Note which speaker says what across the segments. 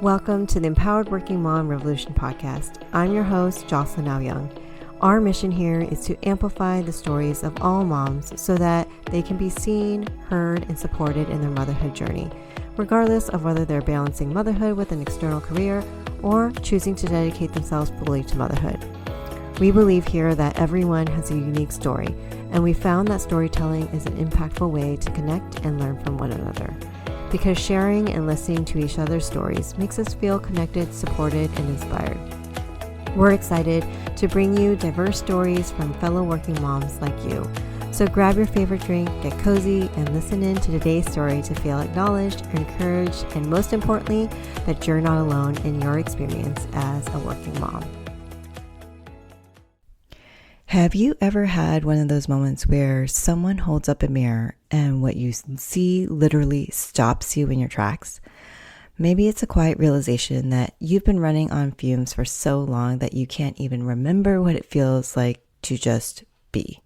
Speaker 1: Welcome to the Empowered Working Mom Revolution podcast. I'm your host, Jocelyn Young. Our mission here is to amplify the stories of all moms so that they can be seen, heard, and supported in their motherhood journey, regardless of whether they're balancing motherhood with an external career or choosing to dedicate themselves fully to motherhood. We believe here that everyone has a unique story, and we found that storytelling is an impactful way to connect and learn from one another. Because sharing and listening to each other's stories makes us feel connected, supported, and inspired. We're excited to bring you diverse stories from fellow working moms like you. So grab your favorite drink, get cozy, and listen in to today's story to feel acknowledged, encouraged, and most importantly, that you're not alone in your experience as a working mom. Have you ever had one of those moments where someone holds up a mirror and what you see literally stops you in your tracks? Maybe it's a quiet realization that you've been running on fumes for so long that you can't even remember what it feels like to just be.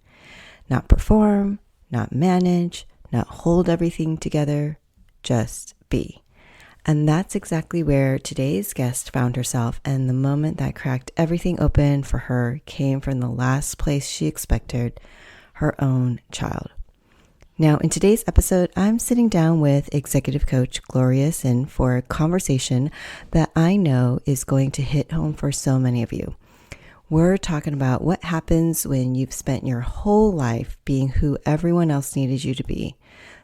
Speaker 1: Not perform, not manage, not hold everything together, just be. And that's exactly where today's guest found herself, and the moment that cracked everything open for her came from the last place she expected, her own child. Now, in today's episode, I'm sitting down with executive coach Gloria Synn for a conversation that I know is going to hit home for so many of you. We're talking about what happens when you've spent your whole life being who everyone else needed you to be.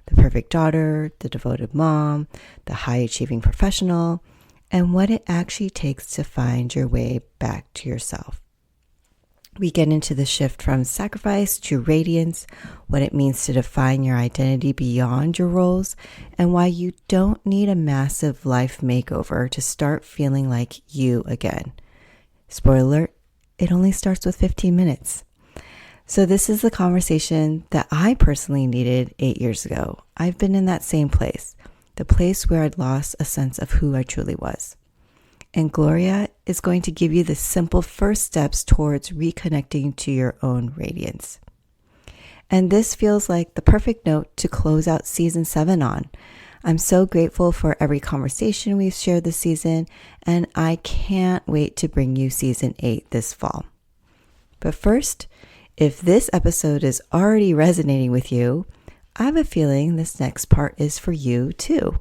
Speaker 1: The perfect daughter, the devoted mom, the high-achieving professional, and what it actually takes to find your way back to yourself. We get into the shift from sacrifice to radiance, what it means to define your identity beyond your roles, and why you don't need a massive life makeover to start feeling like you again. Spoiler alert, it only starts with 15 minutes. So this is the conversation that I personally needed 8 years ago. I've been in that same place, the place where I'd lost a sense of who I truly was. And Gloria is going to give you the simple first steps towards reconnecting to your own radiance. And this feels like the perfect note to close out season 7 on. I'm so grateful for every conversation we've shared this season, and I can't wait to bring you season 8 this fall. But first, if this episode is already resonating with you, I have a feeling this next part is for you too.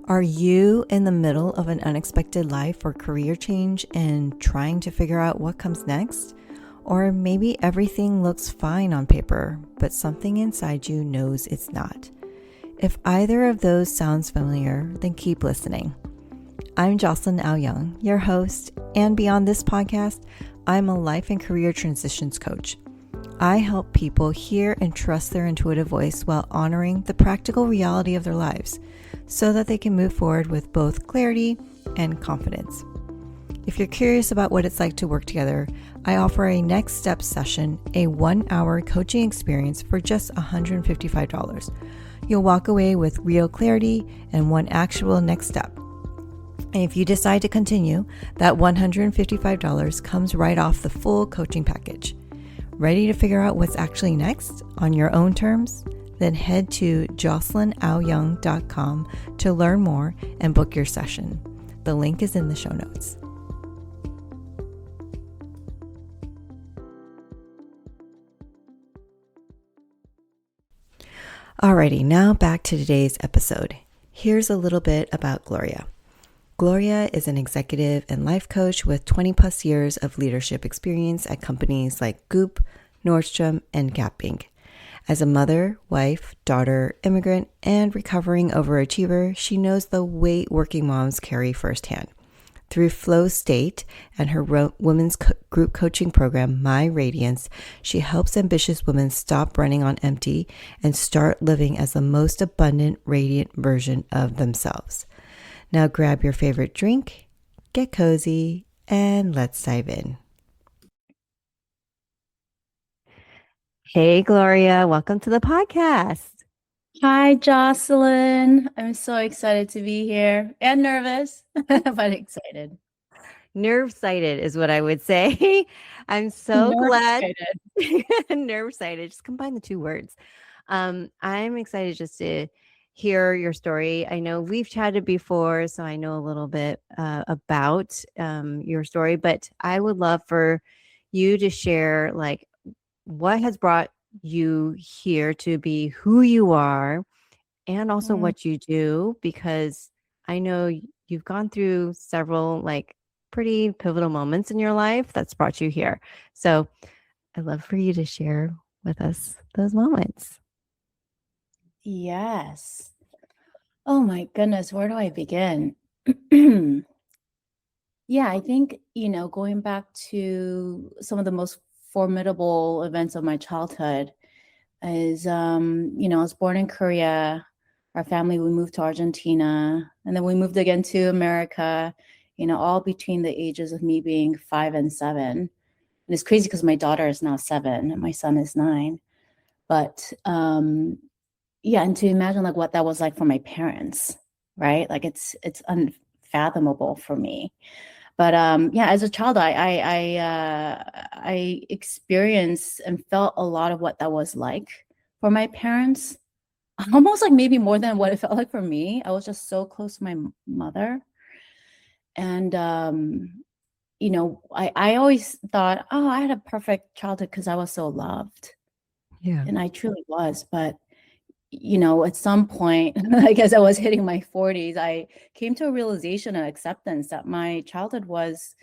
Speaker 1: Are you in the middle of an unexpected life or career change and trying to figure out what comes next? Or maybe everything looks fine on paper, but something inside you knows it's not. If either of those sounds familiar, then keep listening. I'm Jocelyn Young, your host, and beyond this podcast, I'm a life and career transitions coach. I help people hear and trust their intuitive voice while honoring the practical reality of their lives so that they can move forward with both clarity and confidence. If you're curious about what it's like to work together, I offer a next step session, a 1-hour coaching experience for just $155. You'll walk away with real clarity and one actual next step. And if you decide to continue, that $155 comes right off the full coaching package. Ready to figure out what's actually next on your own terms? Then head to jocelynoutyoung.com to learn more and book your session. The link is in the show notes. Alrighty, now back to today's episode. Here's a little bit about Gloria. Gloria is an executive and life coach with 20 plus years of leadership experience at companies like Goop, Nordstrom, and Gap Inc. As a mother, wife, daughter, immigrant, and recovering overachiever, she knows the weight working moms carry firsthand. Through Flow State and her women's group coaching program, My Radiance, she helps ambitious women stop running on empty and start living as the most abundant, radiant version of themselves. Now grab your favorite drink, get cozy, and let's dive in. Hey, Gloria, welcome to the podcast.
Speaker 2: Hi, Jocelyn. I'm so excited to be here and nervous, but excited.
Speaker 1: Nerve-sighted is what I would say. I'm so glad.
Speaker 2: Nerve-sighted.
Speaker 1: Nerve-sighted. Just combine the two words. I'm excited just to hear your story. I know we've chatted before, so I know a little bit about your story, but I would love for you to share like what has brought you here to be who you are and also
Speaker 2: Mm,
Speaker 1: what you do, because I know you've gone through several like pretty pivotal moments in your life that's brought you here. So I'd love for you to share with us those moments.
Speaker 2: yes. Oh my goodness, where do I begin? Yeah, I think, going back to some of the most formidable events of my childhood is, I was born in Korea. Our family, we moved to Argentina, and then we moved again to America, all between the ages of me being 5 and 7. And it's crazy because my daughter is now 7 and my son is 9. But yeah, and to imagine like what that was like for my parents, right? Like it's unfathomable for me. But yeah, as a child, I experienced and felt a lot of what that was like for my parents. Almost like maybe more than what it felt like for me. I was just so close to my mother, and I always thought, oh, I had a perfect childhood because I was so loved,
Speaker 1: Yeah.
Speaker 2: and I truly was. But at some point, I guess I was hitting my 40s, I came to a realization and acceptance that my childhood was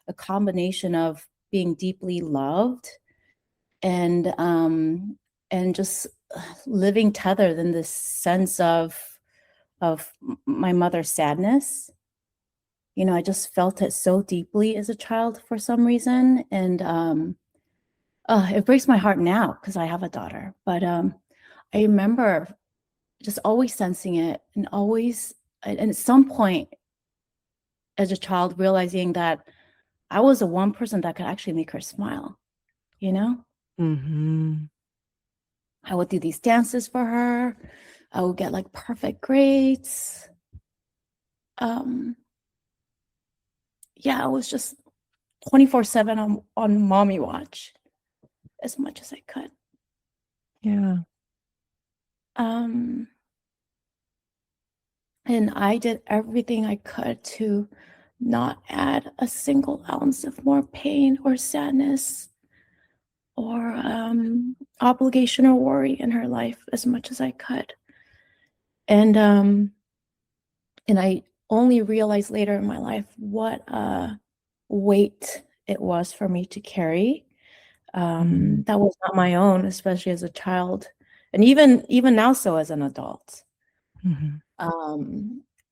Speaker 2: a combination of being deeply loved and just living tethered in this sense of my mother's sadness. I just felt it so deeply as a child for some reason, and it breaks my heart now because I have a daughter. But I remember just always sensing it, and at some point as a child realizing that I was the one person that could actually make her smile. you know
Speaker 1: Mm-hmm.
Speaker 2: I would do these dances for her. I would get like perfect grades. um yeah, I was just 24/7 on mommy watch as much as I could.
Speaker 1: Yeah.
Speaker 2: um and I did everything I could to not add a single ounce of more pain or sadness or obligation or worry in her life as much as I could. And I only realized later in my life what weight it was for me to carry.
Speaker 1: Mm-hmm.
Speaker 2: That was not my own, especially as a child, and even now, so as an adult.
Speaker 1: Mm-hmm.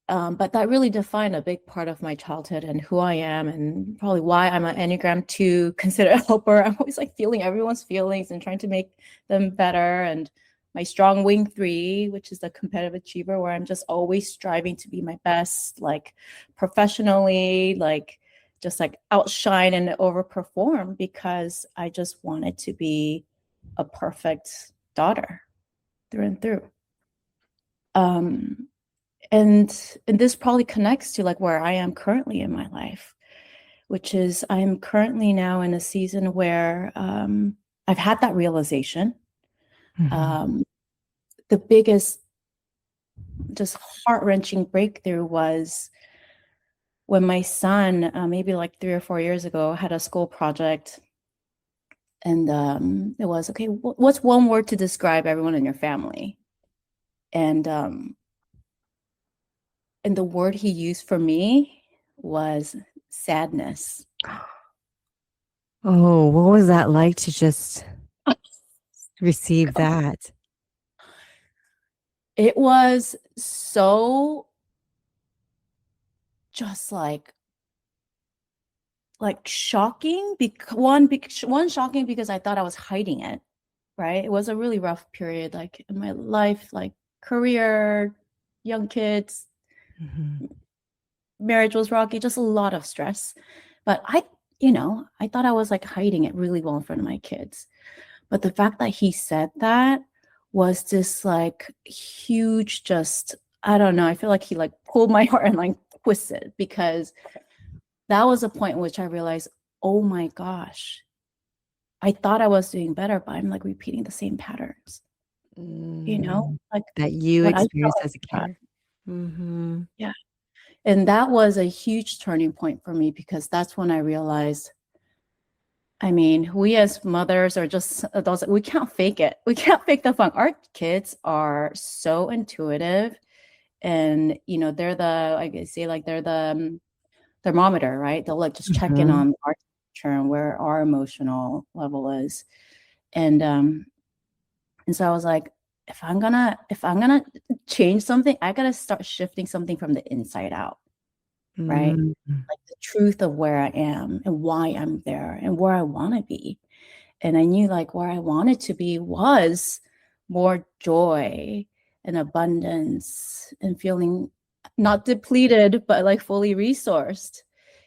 Speaker 2: Um, but that really defined a big part of my childhood and who I am, and probably why I'm an Enneagram 2 considered helper. I'm always like feeling everyone's feelings and trying to make them better. And my strong wing 3, which is the competitive achiever, where I'm just always striving to be my best, like professionally, like just like outshine and overperform because I just wanted to be a perfect daughter through and through. Um, and this probably connects to like where I am currently in my life, which is I'm currently now in a season where I've had that realization.
Speaker 1: Mm-hmm.
Speaker 2: um, the biggest just heart-wrenching breakthrough was when my son, maybe like 3 or 4 years ago, had a school project. And it was, okay, what's one word to describe everyone in your family? And the word he used for me was sadness.
Speaker 1: Oh, what was that like to just receive that?
Speaker 2: It was so just like shocking. One shocking because I thought I was hiding it, right? It was a really rough period, like in my life, like career, young kids,
Speaker 1: Mm-hmm.
Speaker 2: marriage was rocky, just a lot of stress. But I thought I was like hiding it really well in front of my kids. But the fact that he said that was this like huge, just, I don't know. I feel like he like pulled my heart and like twisted, because that was a point in which I realized, oh my gosh, I thought I was doing better, but I'm like repeating the same patterns.
Speaker 1: Mm.
Speaker 2: like
Speaker 1: That you
Speaker 2: what I felt
Speaker 1: experienced
Speaker 2: like
Speaker 1: as a
Speaker 2: that.
Speaker 1: kid. Mm-hmm.
Speaker 2: Yeah. And that was a huge turning point for me because that's when I realized, I mean, we as mothers or just adults, we can't fake it. We can't fake the fun. Our kids are so intuitive, and they're the, like I say, like they're the thermometer, right? They'll like just check in
Speaker 1: Mm-hmm.
Speaker 2: on our temperature and where our emotional level is. And so I was like, if I'm gonna change something, I gotta start shifting something from the inside out, right?
Speaker 1: Mm-hmm.
Speaker 2: Like the truth of where I am and why I'm there and where I want to be. And I knew like where I wanted to be was more joy and abundance and feeling not depleted, but like fully resourced.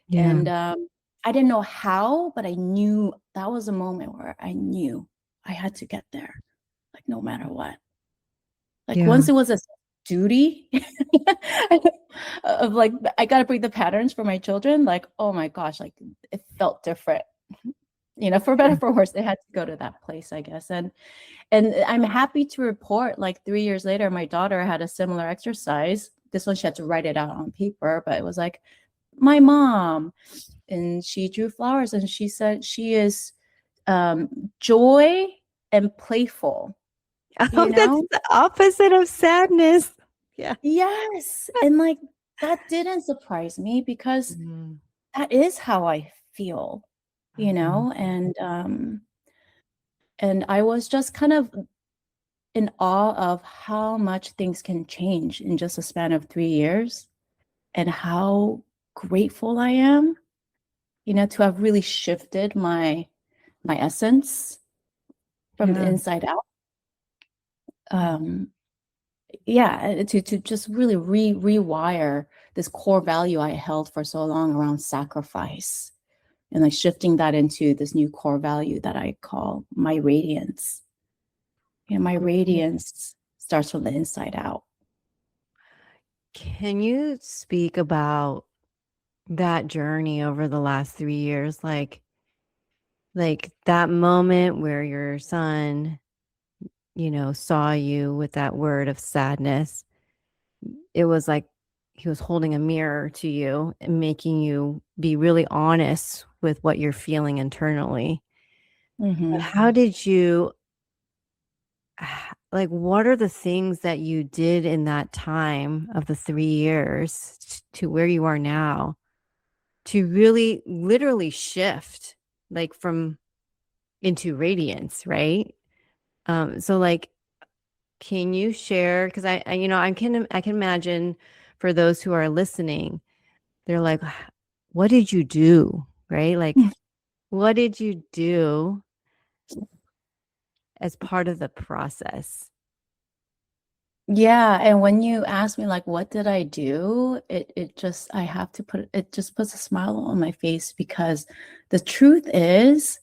Speaker 1: Yeah.
Speaker 2: And I didn't know how, but I knew that was a moment where I knew I had to get there, like no matter what. Like
Speaker 1: Yeah.
Speaker 2: once it was a duty of like I gotta break the patterns for my children, like oh my gosh, like it felt different. For better for worse, they had to go to that place, I guess. And I'm happy to report, like 3 years later, my daughter had a similar exercise. This one she had to write it out on paper, but it was like my mom, and she drew flowers, and she said she is joy and playful.
Speaker 1: Oh,
Speaker 2: You
Speaker 1: that's
Speaker 2: know,
Speaker 1: the opposite of sadness. Yeah.
Speaker 2: yes, and like that didn't surprise me because
Speaker 1: Mm-hmm.
Speaker 2: that is how I feel. And I was just kind of in awe of how much things can change in just a span of 3 years and how grateful I am, to have really shifted my essence from the
Speaker 1: Yeah.
Speaker 2: inside out. Um, yeah, to just really rewire this core value I held for so long around sacrifice and like shifting that into this new core value that I call my radiance. My radiance starts from the inside out.
Speaker 1: Can you speak about that journey over the last 3 years? Like that moment where your son, saw you with that word of sadness. It was like he was holding a mirror to you and making you be really honest with what you're feeling internally. But
Speaker 2: Hmm.
Speaker 1: how did you, like, what are the things that you did in that time of the 3 years to where you are now to really literally shift like from into radiance, right? So like, can you share? Because I can imagine for those who are listening, they're like, what did you do? Right? Like, what did you do as part of the process?
Speaker 2: Yeah, and when you ask me like what did I do, it just I have to put it just puts a smile on my face because the truth is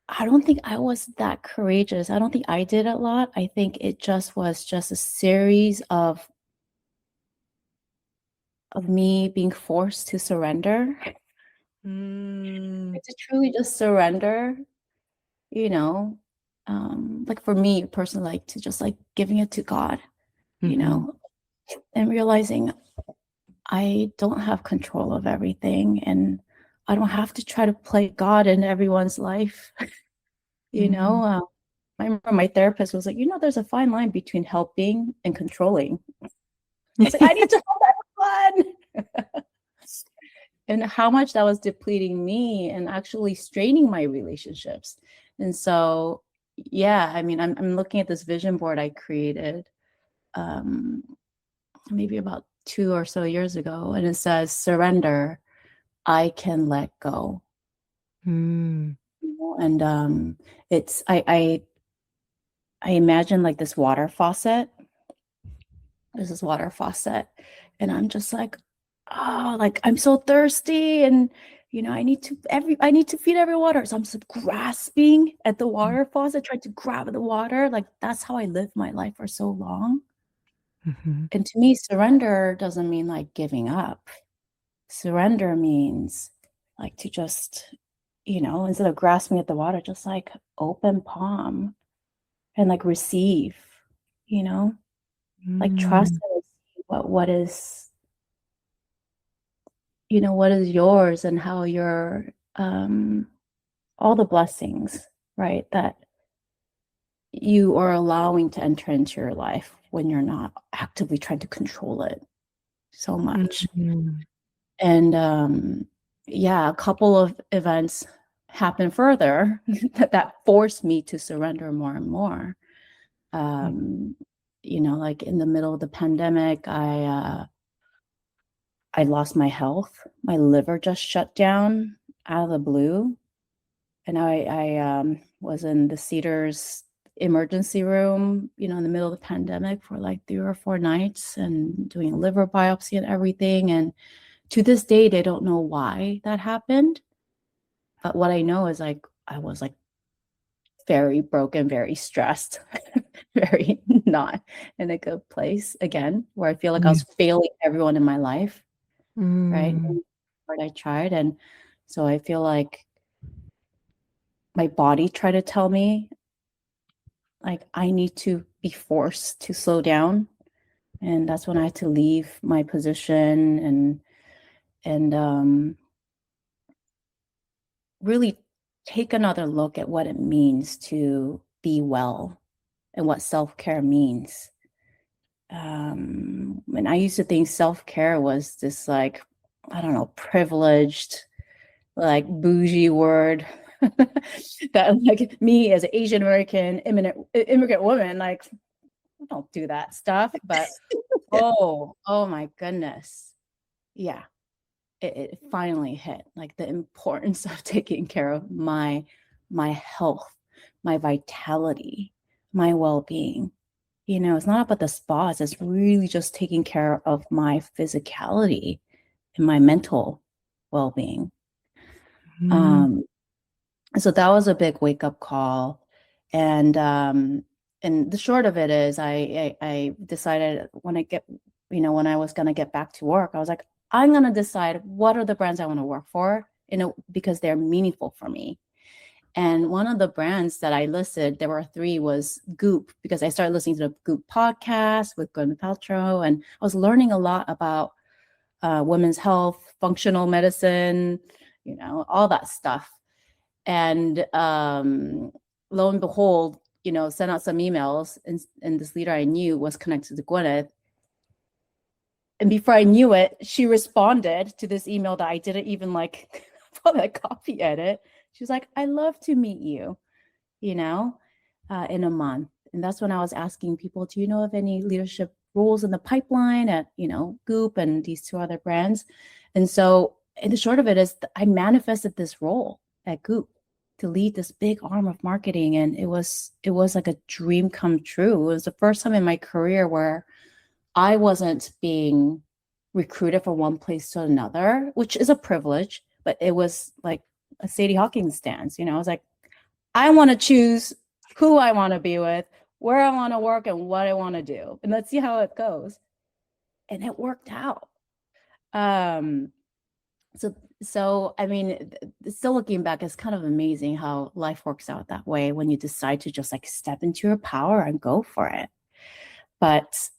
Speaker 2: I don't think I was that courageous. I don't think I did a lot. I think it just was just a series of me being forced to surrender,
Speaker 1: Mm,
Speaker 2: to truly just surrender, you know. Like for me personally, like to just like giving it to God, you
Speaker 1: hmm.
Speaker 2: know, and realizing I don't have control of everything and I don't have to try to play God in everyone's life. you
Speaker 1: Mm.
Speaker 2: know, uh, I remember my therapist was like, there's a fine line between helping and controlling. I was like, I need to help everyone. And how much that was depleting me and actually straining my relationships. And so, yeah, I mean, I'm looking at this vision board I created um, maybe about 2 or so years ago, and it says, surrender, I can let go.
Speaker 1: Mm.
Speaker 2: And it's I imagine like this water faucet. There's this water faucet, and I'm just like, oh, like I'm so thirsty, and I need to feed every water. So I'm just grasping at the water faucet, trying to grab the water. Like that's how I lived my life for so long.
Speaker 1: Hmm.
Speaker 2: And to me, surrender doesn't mean like giving up. Surrender means like to just, instead of grasping at the water, just like open palm, and like receive, you know, like trust
Speaker 1: Mm.
Speaker 2: and receive what is, you know, what is yours, and how you're all the blessings, right, that you are allowing to enter into your life when you're not actively trying to control it so much.
Speaker 1: Mm.
Speaker 2: And yeah, a couple of events happened further that forced me to surrender more and more. Um, you know, like in the middle of the pandemic, I lost my health. My liver just shut down out of the blue, and I was in the Cedars emergency room, you know, in the middle of the pandemic for like 3 or 4 nights, and doing a liver biopsy and everything. And to this day, they don't know why that happened. But what I know is like I was like very broken, very stressed, very not in a good place again, where I feel like I
Speaker 1: Yeah.
Speaker 2: was failing everyone in my life, right?
Speaker 1: Mm.
Speaker 2: And what I tried. And so I feel like my body tried to tell me like I need to be forced to slow down. And that's when I had to leave my position and really take another look at what it means to be well and what self-care means. And I used to think self-care was this like, I don't know, privileged, like bougie word that like me as an Asian American immigrant woman, like I don't do that stuff. But
Speaker 1: Yeah.
Speaker 2: oh my goodness. Yeah. It finally hit like the importance of taking care of my health, my vitality, my well-being. You know, it's not about the spas, it's really just taking care of my physicality and my mental well-being.
Speaker 1: Mm.
Speaker 2: Um, so that was a big wake-up call. And the short of it is I decided when I get, you know, when I was gonna get back to work, I was like, I'm gonna decide what are the brands I want to work for, you know, because they're meaningful for me. And one of the brands that I listed, there were three, was Goop, because I started listening to the Goop podcast with Gwyneth Paltrow, and I was learning a lot about women's health, functional medicine, you know, all that stuff. And lo and behold, you know, sent out some emails, and this leader I knew was connected to Gwyneth. And before I knew it, she responded to this email that I didn't even like probably like copy edit. She was like, "I'd love to meet you, you know, in a month." And that's when I was asking people, do you know of any leadership roles in the pipeline at, you know, Goop and these two other brands? And so, and the short of it is, I manifested this role at Goop to lead this big arm of marketing, and it was like a dream come true. It was the first time in my career where I wasn't being recruited from one place to another, which is a privilege, but it was like a Sadie Hawkins stance. You know, I was like, I want to choose who I want to be with, where I want to work, and what I want to do. And let's see how it goes. And it worked out. Um, so I mean, still looking back, it's kind of amazing how life works out that way when you decide to just like step into your power and go for it. But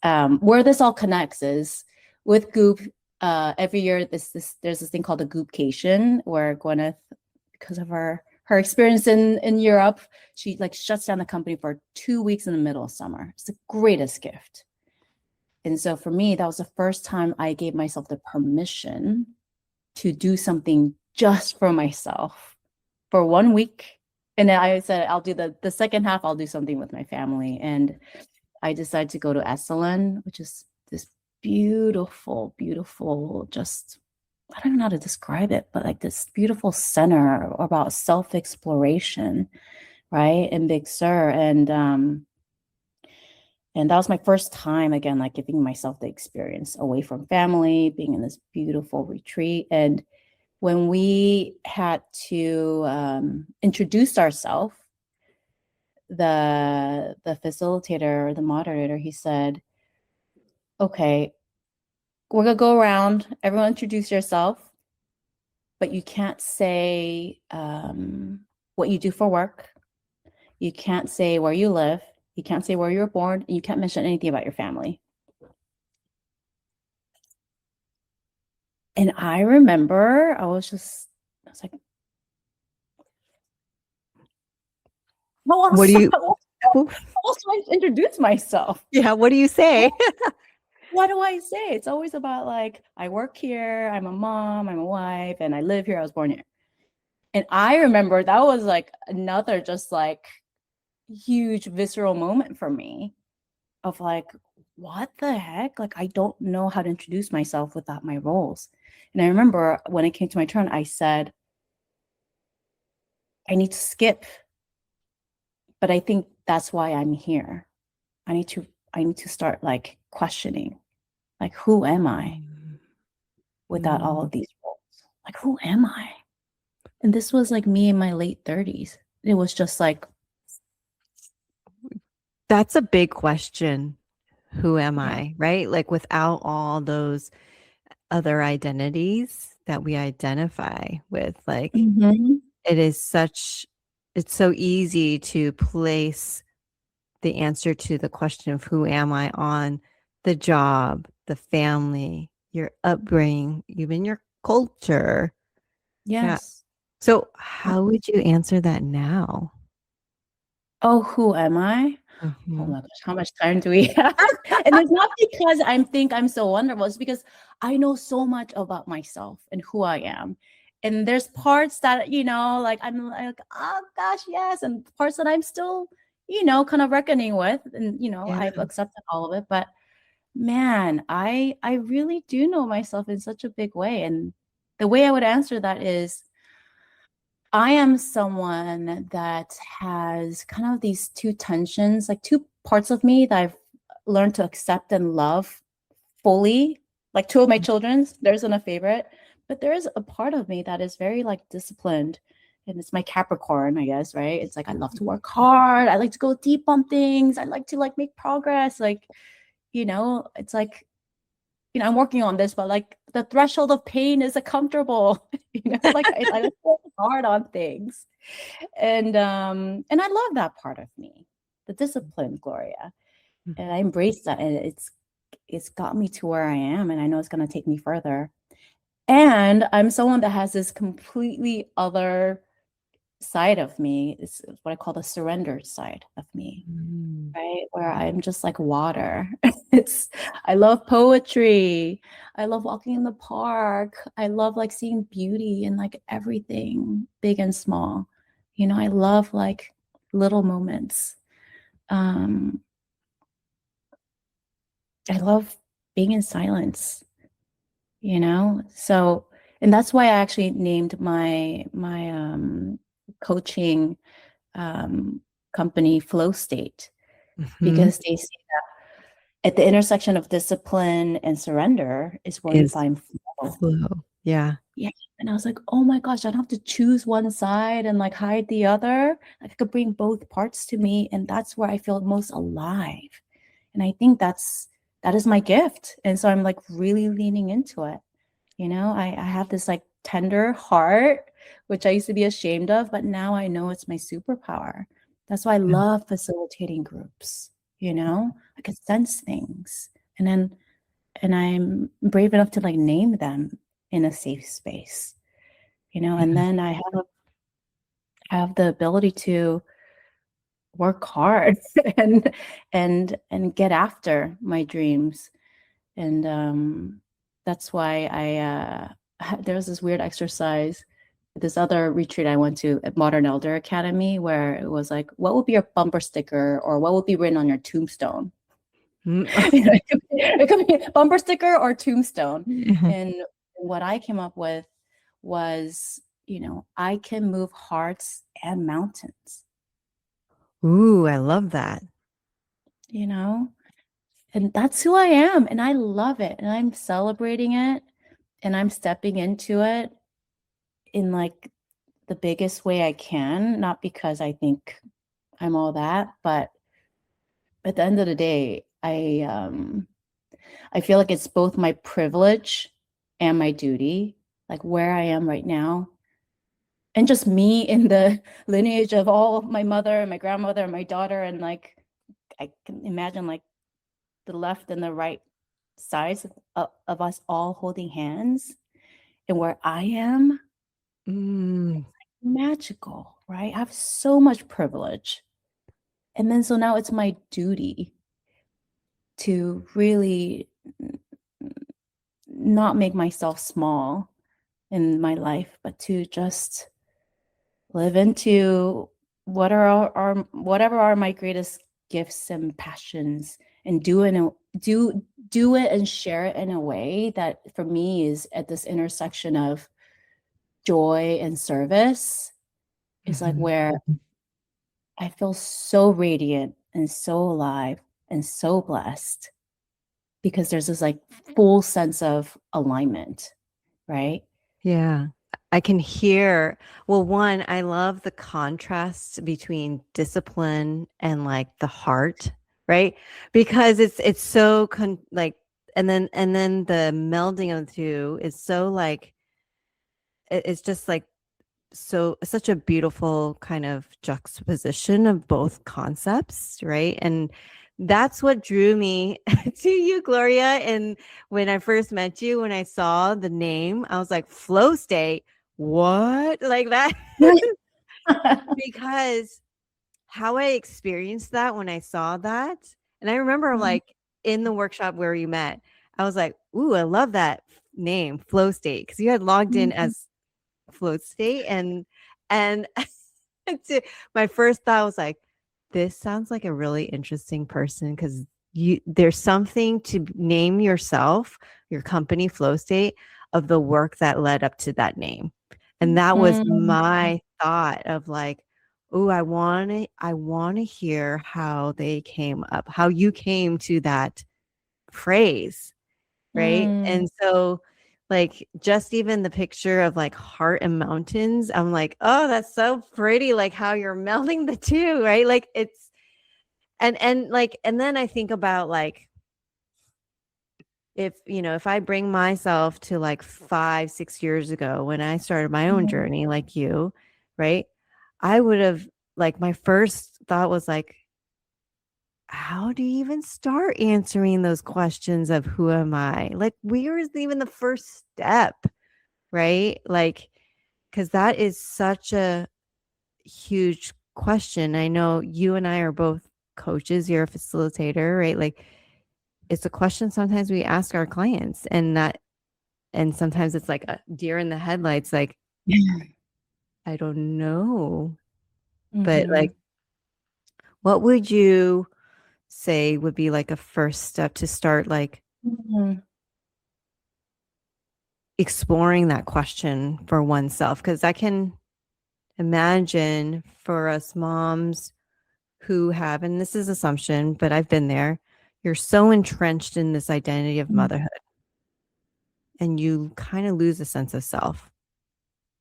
Speaker 2: where this all connects is with Goop. Every year, there's this thing called the Goopcation, where Gwyneth, because of her experience in Europe, she like shuts down the company for 2 weeks in the middle of summer. It's the greatest gift. And so for me, that was the first time I gave myself the permission to do something just for myself for 1 week. And then I said, I'll do the second half, I'll do something with my family. And I decided to go to Esalen, which is this beautiful, beautiful, just, I don't know how to describe it, but like this beautiful center about self-exploration, right? In Big Sur. And that was my first time again, like giving myself the experience away from family, being in this beautiful retreat. And when we had to introduce ourselves, the facilitator, the moderator, he said, okay, we're gonna go around, everyone introduce yourself, but you can't say what you do for work. You can't say where you live. You can't say where you were born. And you can't mention anything about your family. And I remember I was like,
Speaker 1: What do you,
Speaker 2: how else do I introduce myself?
Speaker 1: yeah, what do you say?
Speaker 2: What do I say? It's always about like, I work here, I'm a mom, I'm a wife, and I live here, I was born here. And I remember that was like another just like huge visceral moment for me of like, what the heck? Like, I don't know how to introduce myself without my roles. And I remember when it came to my turn, I said, I need to skip, but I think that's why I'm here. I need to start like questioning, like, who am I without all
Speaker 1: Mm.
Speaker 2: of these roles? Like, who am I? And this was like me in my late 30s. It was just like,
Speaker 1: That's a big question. Who am
Speaker 2: yeah.
Speaker 1: I? Right? Like without all those other identities that we identify with, like
Speaker 2: Mm-hmm.
Speaker 1: it is such, it's so easy to place the answer to the question of who am I on the job, the family, your upbringing, even your culture. Yeah.
Speaker 2: Yes.
Speaker 1: So, how would you answer that now?
Speaker 2: Oh, who am I? Oh
Speaker 1: Mhm.
Speaker 2: my gosh, how much time do we have? And it's not because I think I'm so wonderful. It's because I know so much about myself and who I am. And there's parts that, like I'm like, oh gosh, yes. And parts that I'm still, kind of reckoning with. And,
Speaker 1: Yeah.
Speaker 2: I've accepted all of it. But man, I really do know myself in such a big way. And the way I would answer that is I am someone that has kind of these two tensions, like two parts of me that I've learned to accept and love fully. Like two of my children's, there isn't a favorite, but there is a part of me that is very like disciplined. And it's my Capricorn, I guess, right? It's like I love to work hard. I like to go deep on things. I like to like make progress. Like, it's like I'm working on this, but like the threshold of pain is a comfortable, like I work hard on things. And I love that part of me, the discipline, Gloria. And I embrace that. And it's got me to where I am. And I know it's gonna take me further. And I'm someone that has this completely other side of me. It's what I call the surrender side of me,
Speaker 1: Mm.
Speaker 2: right? Where I'm just like water. It's I love poetry. I love walking in the park. I love like seeing beauty in like everything, big and small. I love like little moments. Um, I love being in silence, So, and that's why I actually named my coaching um company Flow State,
Speaker 1: Mhm.
Speaker 2: because they say at the intersection of discipline and surrender is where you
Speaker 1: Is
Speaker 2: find flow.
Speaker 1: flow. Yeah.
Speaker 2: Yeah. And I was like, oh my gosh, I don't have to choose one side and like hide the other. Like I could bring both parts to me. And that's where I feel most alive. And I think that is my gift. And so I'm like really leaning into it. I have this like tender heart, which I used to be ashamed of, but now I know it's my superpower. That's why I
Speaker 1: Yeah.
Speaker 2: love facilitating groups. I can sense things. And I'm brave enough to like name them in a safe space, and then I have the ability to work hard and get after my dreams. And that's why there was this weird exercise, this other retreat I went to at Modern Elder Academy, where it was like, what would be your bumper sticker or what would be written on your tombstone?
Speaker 1: Mm.
Speaker 2: It could be bumper sticker or tombstone.
Speaker 1: Mhm.
Speaker 2: And what I came up with was, I can move hearts and mountains,
Speaker 1: Ooh, I love that.
Speaker 2: you know? And that's who I am. And I love it. And I'm celebrating it. And I'm stepping into it in like the biggest way I can, not because I think I'm all that, but at the end of the day, I feel like it's both my privilege and my duty, like where I am right now. And just me in the lineage of all of my mother and my grandmother and my daughter and like I can imagine like the left and the right sides of us all holding hands, and where I am,
Speaker 1: Mm,
Speaker 2: magical, right? I have so much privilege. And then so now it's my duty to really not make myself small in my life, but to just live into whatever are my greatest gifts and passions, and do it and share it in a way that for me is at this intersection of joy and service, is like
Speaker 1: mhm.
Speaker 2: where I feel so radiant and so alive and so blessed, because there's this like full sense of alignment, right?
Speaker 1: Yeah. I can hear, well, one, I love the contrast between discipline and like the heart, right? Because it's so like, and then the melding of the two is so like it's just like so such a beautiful kind of juxtaposition of both concepts, right? And that's what drew me to you, Gloria. And when I first met you, when I saw the name, I was like, flow state, what? Like that? Because how I experienced that when I saw that, and I remember
Speaker 2: Mhm,
Speaker 1: like in the workshop where you met, I was like, ooh, I love that name, flow state, because you had logged in
Speaker 2: mhm,
Speaker 1: as float state and my first thought was like, this sounds like a really interesting person because there's something to name yourself, your company flow state, of the work that led up to that name. And that was
Speaker 2: mhm,
Speaker 1: my thought of like, oh, I want to hear how they came up, how you came to that phrase. Right?
Speaker 2: mm,
Speaker 1: And so, like, just even the picture of, like, heart and mountains, I'm like, "Oh, that's so pretty," like, how you're melding the 2, right? Like, it's like and then I think about, like, if I bring myself to, like, 5, 6 years ago when I started my own
Speaker 2: mhm,
Speaker 1: journey like you, right? I would've like, my first thought was like, how do you even start answering those questions of who am I? Like, where is even the first step, right? Like, because that is such a huge question. I know you and I are both coaches, you're a facilitator, right? Like, it's a question sometimes we ask our clients, and sometimes it's like a deer in the headlights, like, I don't know. But like,
Speaker 2: mhm,
Speaker 1: what would you say would be like a first step to start like
Speaker 2: mhm,
Speaker 1: exploring that question for oneself? Because I can imagine for us moms who have, and this is assumption, but I've been there, you're so entrenched in this identity of
Speaker 2: mhm.
Speaker 1: motherhood and you kind of lose a sense of self.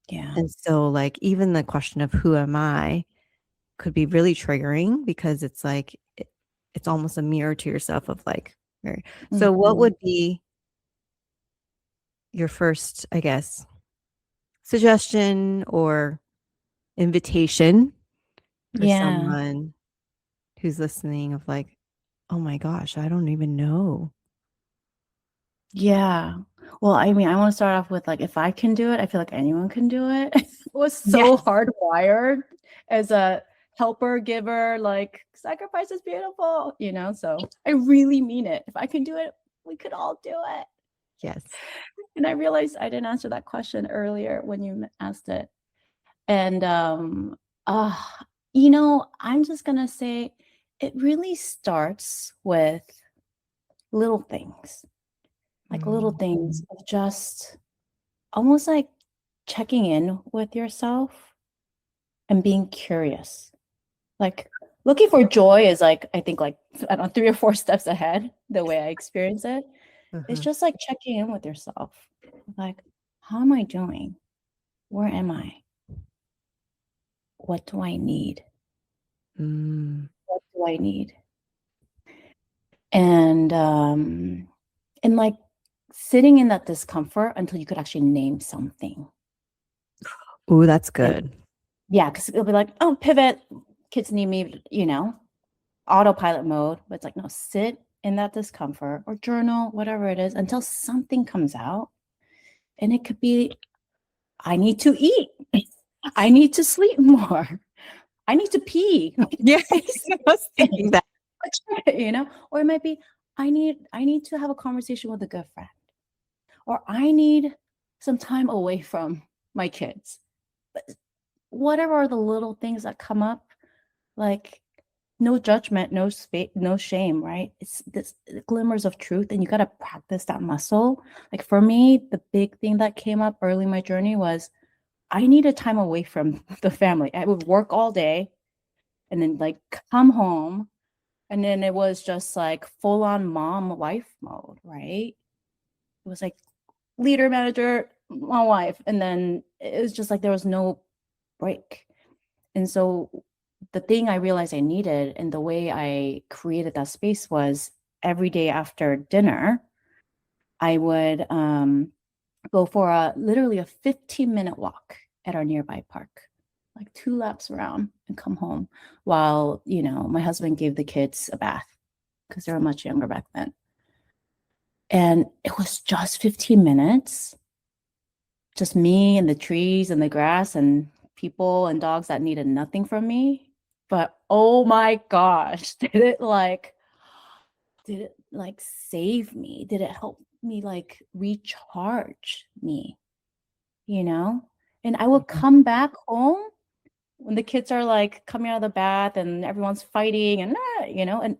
Speaker 2: Yeah.
Speaker 1: And so, like, even the question of who am I could be really triggering because it's like, it's almost a mirror to yourself of like, so what
Speaker 2: Mhm.
Speaker 1: would be your first, I guess, suggestion or invitation for
Speaker 2: Yeah.
Speaker 1: someone who's listening of like, oh my gosh, I don't even know.
Speaker 2: Yeah. Well, I mean, I want to start off with like, if I can do it, I feel like anyone can do it. It was so
Speaker 1: Yes.
Speaker 2: hardwired as a helper, giver, like sacrifice is beautiful, So I really mean it. If I can do it, we could all do it.
Speaker 1: Yes.
Speaker 2: And I realized I didn't answer that question earlier when you asked it. And uh, I'm just gonna say it really starts with little things, like little
Speaker 1: Mm,
Speaker 2: things of just almost like checking in with yourself and being curious. Like looking for joy is like, I think like, I don't know, 3 or 4 steps ahead, the way I experience it. It's
Speaker 1: uh-huh.
Speaker 2: just like checking in with yourself. Like, how am I doing? Where am I? What do I need?
Speaker 1: Mm.
Speaker 2: What do I need? And like sitting in that discomfort until you could actually name something.
Speaker 1: Ooh, that's
Speaker 2: And
Speaker 1: good.
Speaker 2: yeah, because it'll be like, oh, pivot, kids need me, autopilot mode, but it's like, no, sit in that discomfort or journal, whatever it is, until something comes out. And it could be, I need to eat. I need to sleep more. I need to pee.
Speaker 1: Yeah, I was thinking that.
Speaker 2: You know, or it might be, I need to have a conversation with a good friend, or I need some time away from my kids. But whatever are the little things that come up, like no judgment, no space, no shame, right? It's this glimmers of truth, and you got to practice that muscle. Like for me, the big thing that came up early in my journey was I needed time away from the family. I would work all day and then like come home, and then it was just like full on mom wife mode, right? It was like leader, manager, my wife, and then it was just like there was no break. And so the thing I realized I needed and the way I created that space was every day after dinner, I would go for literally a 15-minute walk at our nearby park, like 2 laps around and come home while, my husband gave the kids a bath because they were much younger back then. And it was just 15 minutes, just me and the trees and the grass and people and dogs that needed nothing from me. But oh my gosh, did it save me? Did it help me like recharge me? And I would come back home when the kids are like coming out of the bath and everyone's fighting and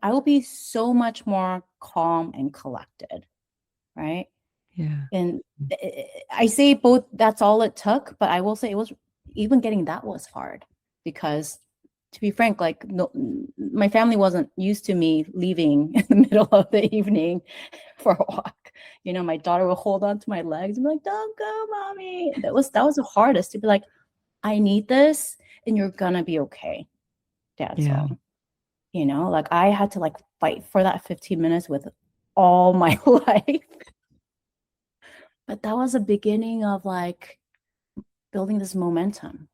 Speaker 2: I will be so much more calm and collected, right?
Speaker 1: Yeah.
Speaker 2: And I say both, that's all it took, but I will say it was, even getting that was hard because, to be frank, like no, my family wasn't used to me leaving in the middle of the evening for a walk. My daughter will hold on to my legs and be like, "Don't go, mommy." That was the hardest, to be like, I need this and you're gonna be okay. Dad's
Speaker 1: Yeah.
Speaker 2: home. Like I had to like fight for that 15 minutes with all my life. But that was a beginning of like building this momentum,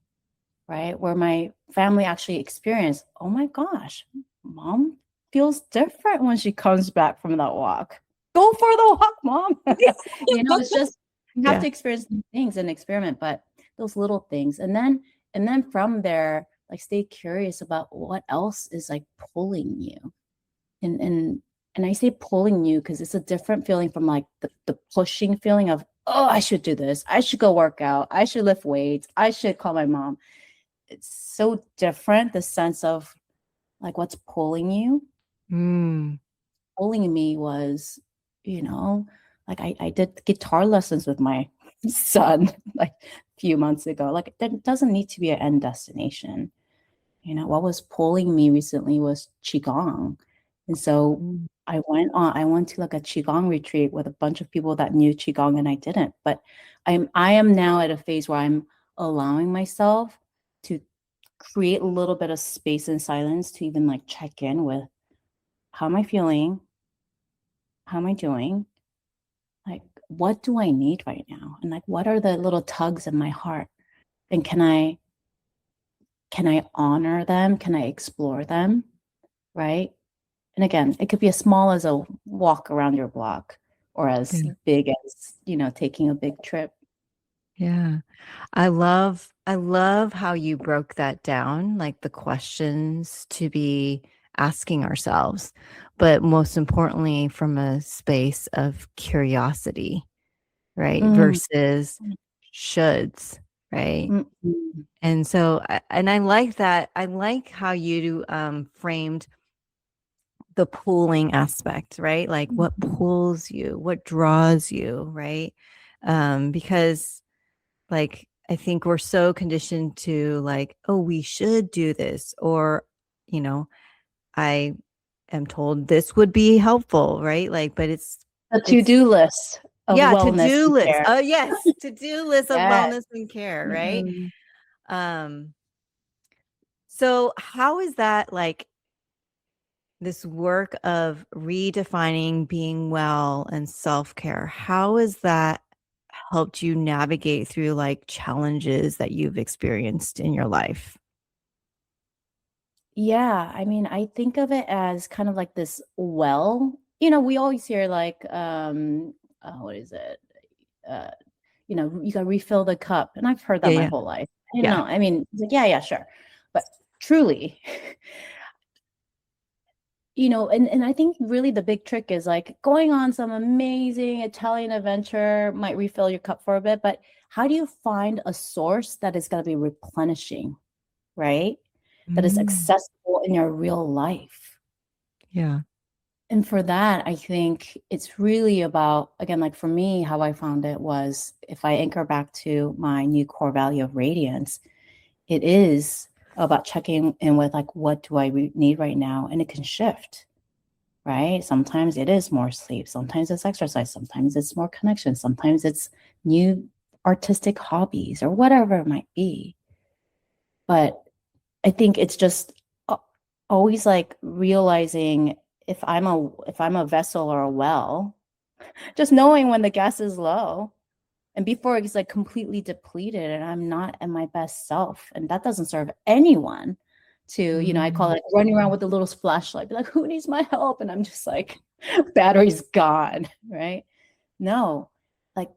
Speaker 2: right? Where my family actually experienced, oh my gosh, mom feels different when she comes back from that walk. Go for the walk, mom. It's just, you have
Speaker 1: Yeah.
Speaker 2: to experience things and experiment, but those little things. And then from there, like stay curious about what else is like pulling you. And I say pulling you because it's a different feeling from like the pushing feeling of, oh, I should do this. I should go work out. I should lift weights. I should call my mom. It's so different, the sense of like what's pulling you.
Speaker 1: Mm.
Speaker 2: Pulling me was, like I did guitar lessons with my son like a few months ago. Like that doesn't need to be an end destination. What was pulling me recently was Qigong. And so
Speaker 1: Mm.
Speaker 2: I went to like a Qigong retreat with a bunch of people that knew Qigong and I didn't. But I am now at a phase where I'm allowing myself to create a little bit of space and silence to even like check in with, how am I feeling? How am I doing? Like, what do I need right now? And like, what are the little tugs in my heart? And can I honor them? Can I explore them? Right. And again, it could be as small as a walk around your block or as
Speaker 1: Yeah.
Speaker 2: big as, taking a big trip.
Speaker 1: Yeah. I love how you broke that down, like the questions to be asking ourselves, but most importantly from a space of curiosity, right?
Speaker 2: Mm,
Speaker 1: Versus shoulds, right?
Speaker 2: mm, mm,
Speaker 1: And so and I like that. I like how you framed the pulling aspect, right? Like what pulls you, what draws you, right? Because like I think we're so conditioned to like, oh, we should do this, or you know, I am told this would be helpful, right? Like, but
Speaker 2: a
Speaker 1: it's
Speaker 2: to-do list of
Speaker 1: yeah,
Speaker 2: wellness
Speaker 1: to-do
Speaker 2: and
Speaker 1: list.
Speaker 2: care.
Speaker 1: Oh yes, to-do list of
Speaker 2: Yes.
Speaker 1: wellness and care, right?
Speaker 2: Mm-mm.
Speaker 1: Um, so how is that like this work of redefining being well and self-care? How has that helped you navigate through like challenges that you've experienced in your life?
Speaker 2: Yeah, I mean, I think of it as kind of like this well. We always hear like, what is it? Uh, you got to refill the cup. And I've heard that
Speaker 1: Yeah,
Speaker 2: my
Speaker 1: yeah,
Speaker 2: whole life.
Speaker 1: yeah.
Speaker 2: I mean, it's like, yeah, yeah, sure. But truly, and I think really the big trick is like going on some amazing Italian adventure might refill your cup for a bit, but how do you find a source that is going to be replenishing, right? That is
Speaker 1: Mm,
Speaker 2: accessible in your real life.
Speaker 1: yeah.
Speaker 2: And for that, I think it's really about, again, like for me, how I found it was if I anchor back to my new core value of radiance, it is about checking in with like, what do I need right now? And it can shift, right? Sometimes it is more sleep, sometimes it's exercise, sometimes it's more connection, sometimes it's new artistic hobbies or whatever it might be. But I think it's just always like realizing if I'm a vessel or a well, just knowing when the gas is low and before it's like completely depleted and I'm not at my best self. And that doesn't serve anyone to, I call
Speaker 1: Mm,
Speaker 2: it running around with a little flashlight, be like, who needs my help? And I'm just like, battery's gone, right? No, like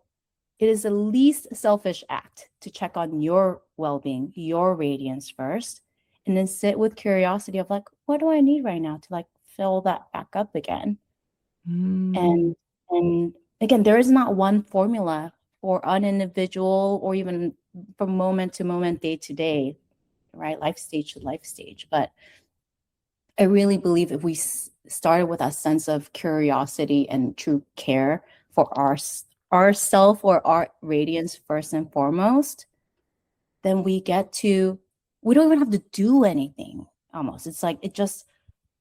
Speaker 2: it is the least selfish act to check on your well-being, your radiance first, and then sit with curiosity of like, what do I need right now to like fill that back up again?
Speaker 1: mm,
Speaker 2: And again, there is not one formula for an individual or even from moment to moment, day to day, right? Life stage to life stage. But I really believe if we started with a sense of curiosity and true care for ourself or our radiance first and foremost, then we don't even have to do anything almost. It's like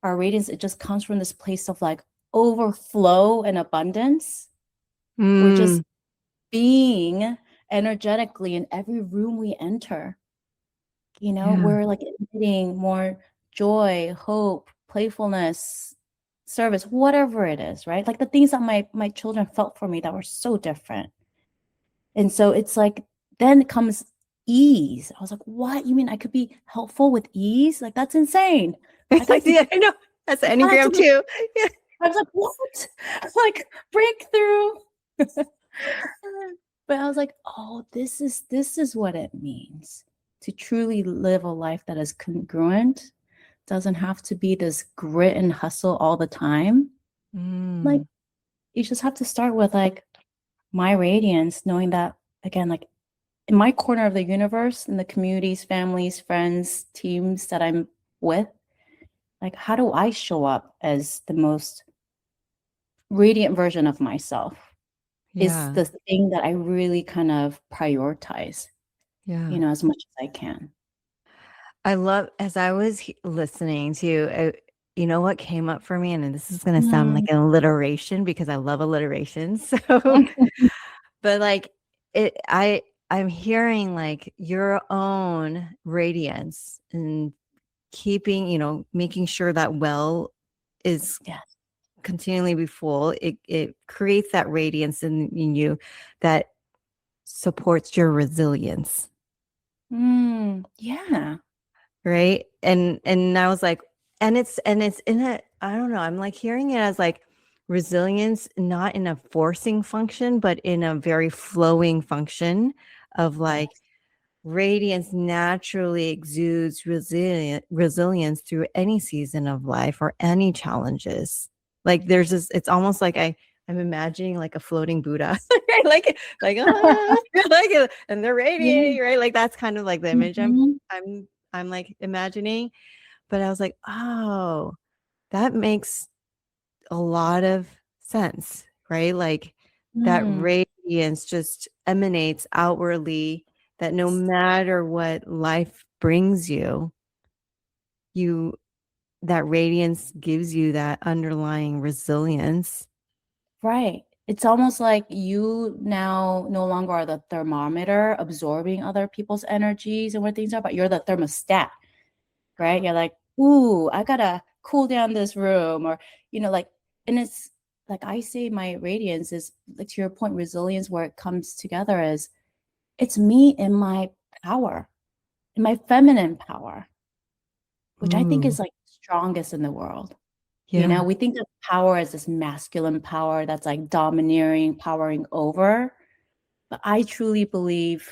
Speaker 2: our radiance, it just comes from this place of like overflow and abundance. We're
Speaker 1: mm.
Speaker 2: just being energetically in every room we enter.
Speaker 1: Yeah.
Speaker 2: We're like emitting more joy, hope, playfulness, service, whatever it is, right? Like the things that my children felt for me that were so different. And so it's like then it comes ease. I was like, what? You mean I could be helpful with ease? Like that's insane. I got to
Speaker 1: Yeah, I know. That's the
Speaker 2: I got
Speaker 1: Enneagram
Speaker 2: to
Speaker 1: too. Yeah.
Speaker 2: I was like, what? Like breakthrough. But I was like, oh, this is what it means to truly live a life that is congruent. Doesn't have to be this grit and hustle all the time. Like
Speaker 1: Mm,
Speaker 2: you just have to start with like my radiance, knowing that again, like in my corner of the universe, in the communities, families, friends, teams that I'm with, like how do I show up as the most radiant version of myself is
Speaker 1: yeah.
Speaker 2: the thing that I really kind of prioritize,
Speaker 1: Yeah.
Speaker 2: as much as I can.
Speaker 1: I love as I was listening to you know what came up for me, and this is going to sound like
Speaker 2: Mm.
Speaker 1: an alliteration because I love alliteration. So, but like I'm hearing like your own radiance and keeping, making sure that well is
Speaker 2: Yeah.
Speaker 1: continually be full. It creates that radiance in you that supports your resilience.
Speaker 2: Yeah.
Speaker 1: Right. And I was like, and it's in a, I don't know, I'm like hearing it as like resilience, not in a forcing function, but in a very flowing function of like
Speaker 2: Yes.
Speaker 1: radiance naturally exudes resilience through any season of life or any challenges. Like there's this, it's almost like I'm imagining like a floating Buddha, right? Like like and they're
Speaker 2: Yeah.
Speaker 1: radiating, right? Like that's kind of like the image
Speaker 2: Mhm.
Speaker 1: I'm I'm like imagining. But I was like, oh, that makes a lot of sense, right? Like that
Speaker 2: Mm.
Speaker 1: radiance just emanates outwardly, that no matter what life brings you, you that radiance gives you that underlying resilience.
Speaker 2: Right. It's almost like you now no longer are the thermometer absorbing other people's energies and what things are, but you're the thermostat, right? You're like, ooh, I gotta cool down this room, or like, and it's like I say, my radiance is like to your point, resilience, where it comes together is it's me in my power, in my feminine power, which I think
Speaker 1: Ooh.
Speaker 2: is like strongest in the world. You know,
Speaker 1: Yeah.
Speaker 2: we think of power as this masculine power that's like domineering, powering over. But I truly believe,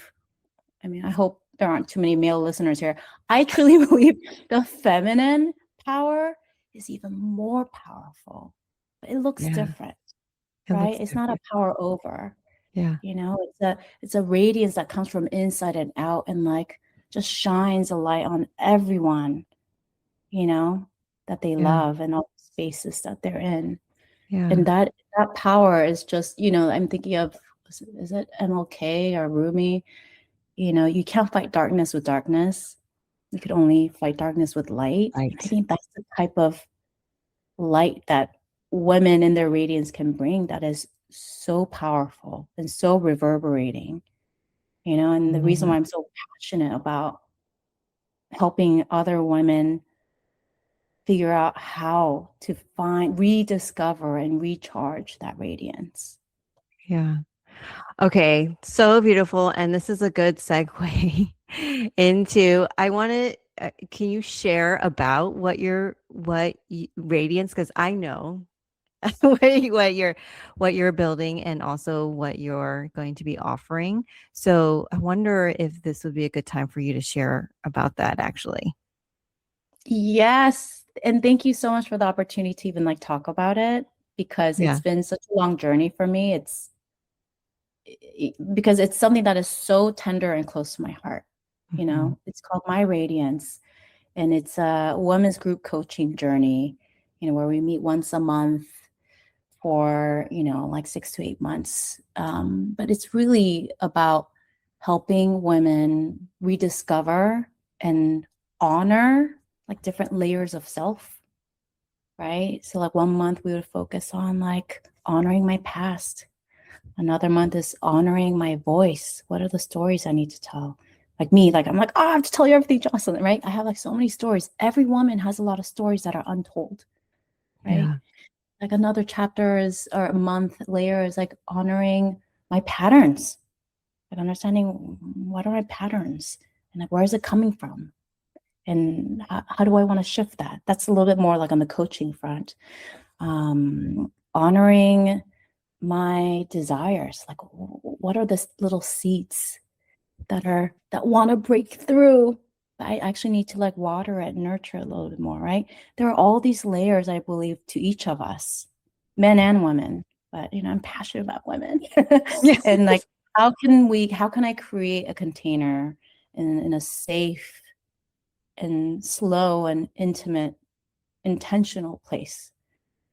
Speaker 2: I mean, I hope there aren't too many male listeners here. I truly believe the feminine power is even more powerful, but it looks
Speaker 1: Yeah.
Speaker 2: different,
Speaker 1: It looks
Speaker 2: right? It's not a
Speaker 1: different.
Speaker 2: power over,
Speaker 1: Yeah.
Speaker 2: you know, it's a radiance that comes from inside and out and like just shines a light on everyone, you know, that they
Speaker 1: Yeah.
Speaker 2: love and all the spaces that they're in.
Speaker 1: Yeah.
Speaker 2: And that power is just, you know, I'm thinking of, is it MLK or Rumi? You know, you can't fight darkness with darkness. You could only fight darkness with light. And I
Speaker 1: Right.
Speaker 2: think that's the type of light that women in their radiance can bring that is so powerful and so reverberating, you know,
Speaker 1: I
Speaker 2: and the
Speaker 1: love
Speaker 2: reason why
Speaker 1: that.
Speaker 2: I'm so passionate about helping other women figure out how to find, rediscover, and recharge that radiance.
Speaker 1: Yeah. Okay, so beautiful. And this is a good segue into I want to can you share about Radiance, because I know what you're building and also what you're going to be offering. So I wonder if this would be a good time for you to share about that actually.
Speaker 2: Yes. And thank you so much for the opportunity to even like talk about it because
Speaker 1: Yeah.
Speaker 2: it's been such a long journey for me. Because it's something that is so tender and close to my heart. You
Speaker 1: Mhm.
Speaker 2: know, it's called My Radiance, and it's a women's group coaching journey, you know, where we meet once a month for, you know, like 6 to 8 months. But it's really about helping women rediscover and honor like different layers of self, right? So, like one month we would focus on like honoring my past. Another month is honoring my voice. What are the stories I need to tell? Like me, like I'm like, oh, I have to tell you everything, Jocelyn, right? I have like so many stories. Every woman has a lot of stories that are untold, right?
Speaker 1: Yeah.
Speaker 2: Like another chapter is, or a month later is like honoring my patterns, like understanding what are my patterns and like where is it coming from? And how do I want to shift that? That's a little bit more like on the coaching front. Honoring my desires, like what are the little seeds that want to break through. I actually need to like water it, nurture a little bit more, right? There are all these layers, I believe, to each of us, men and women. But you know, I'm passionate about women.
Speaker 1: Yeah.
Speaker 2: And like how can I create a container in a safe and slow and intimate, intentional place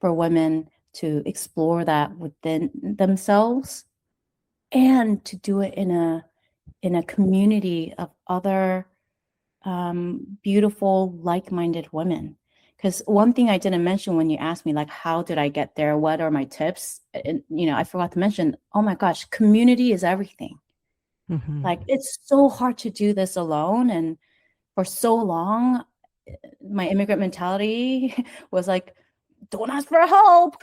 Speaker 2: for women to explore that within themselves and to do it in a community of other beautiful, like-minded women. Because one thing I didn't mention when you asked me, like, how did I get there? What are my tips? And, you know, I forgot to mention, oh my gosh, community is everything.
Speaker 1: Mhm.
Speaker 2: Like, it's so hard to do this alone. And for so long, my immigrant mentality was like, don't ask for help,